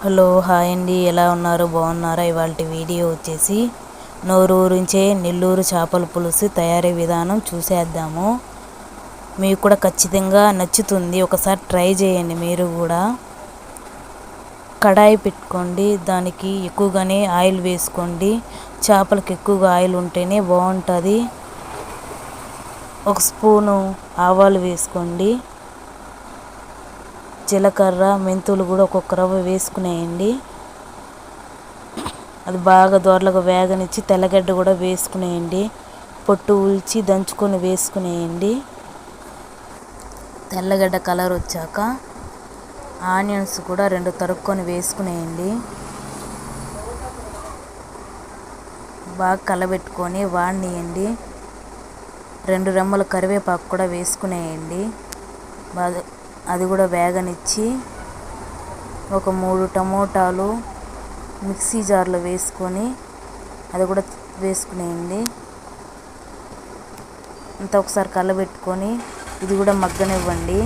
Hello hi అండి, ఎలా ఉన్నారు? బాగున్నారా? ఇవాళ వీడియో వచ్చేసి నోరూరించే నెల్లూరు చేపల పులుసు తయారీ విధానం చూసేద్దాము. మీకు కూడా ఖచ్చితంగా నచ్చుతుంది, ఒకసారి ట్రై చేయండి. మీరు కూడా కడాయి పెట్టుకోండి, దానికి ఎక్కువగానే ఆయిల్ వేసుకోండి. చేపలకు ఎక్కువగా ఆయిల్ ఉంటేనే బాగుంటుంది. ఒక స్పూను ఆవాలు వేసుకోండి, జీలకర్ర మెంతులు కూడా ఒక్కొక్క రవ్వ వేసుకునేయండి. అది బాగా దోరలుగా వేగనిచ్చి తెల్లగడ్డ కూడా వేసుకునేయండి. పొట్టు ఉల్చి దంచుకొని వేసుకునేయండి. తెల్లగడ్డ కలర్ వచ్చాక ఆనియన్స్ కూడా 2 తరుక్కొని వేసుకునేయండి. బాగా కలబెట్టుకొని వాడనియండి. 2 రెమ్మల కరివేపాకు కూడా వేసుకునేయండి. బాగా అది కూడా వేగనిచ్చి ఒక 3 టమోటాలు మిక్సీ జార్లో వేసుకొని అది కూడా వేసుకునేయండి. అంతా ఒకసారి కలబెట్టుకొని ఇది కూడా మగ్గనివ్వండి.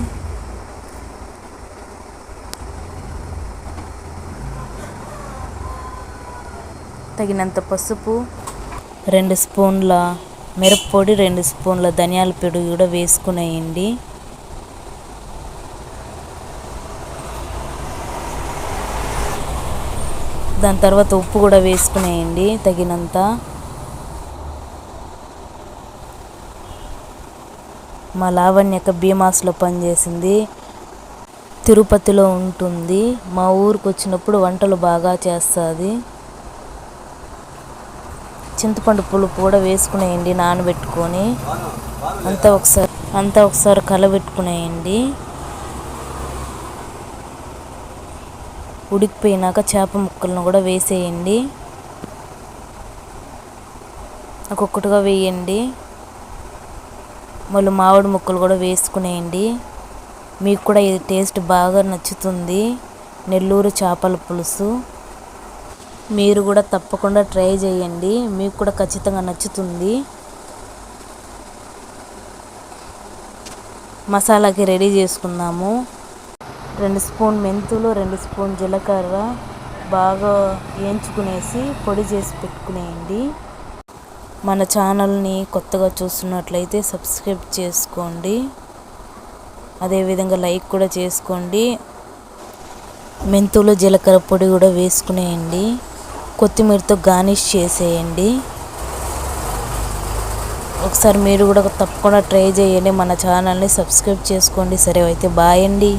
తగినంత పసుపు, 2 స్పూన్ల మిరప్పొడి, 2 స్పూన్ల ధనియాల పొడి కూడా వేసుకునేయండి. దాని తర్వాత ఉప్పు కూడా వేసుకునేయండి తగినంత. మా లావణ్యక బీమాస్లో పనిచేసింది, తిరుపతిలో ఉంటుంది. మా ఊరికి వచ్చినప్పుడు వంటలు బాగా చేస్తుంది. చింతపండు పులుపు కూడా వేసుకునేయండి నానబెట్టుకొని. అంతా ఒకసారి కలబెట్టుకునేయండి. ఉడికిపోయినాక చేప ముక్కలను కూడా వేసేయండి. ఒక్కొక్కటిగా వేయండి. మళ్ళీ మామిడి ముక్కలు కూడా వేసుకునేయండి. మీకు కూడా ఇది టేస్ట్ బాగా నచ్చుతుంది, నెల్లూరు చేపల పులుసు. మీరు కూడా తప్పకుండా ట్రై చేయండి, మీకు కూడా ఖచ్చితంగా నచ్చుతుంది. మసాలాకి రెడీ చేసుకుందాము. 2 స్పూన్ మెంతులు, 2 స్పూన్ జీలకర్ర బాగా వేయించుకునేసి పొడి చేసి పెట్టుకునేయండి. మన ఛానల్ని కొత్తగా చూస్తున్నట్లయితే సబ్స్క్రైబ్ చేసుకోండి, అదేవిధంగా లైక్ కూడా చేసుకోండి. మెంతులు జీలకర్ర పొడి కూడా వేసుకునేయండి. కొత్తిమీరతో గార్నిష్ చేసేయండి. ఒకసారి మీరు కూడా తప్పకుండా ట్రై చేయండి, మన ఛానల్ని సబ్స్క్రైబ్ చేసుకోండి. సరే అయితే బాయ్ అండి.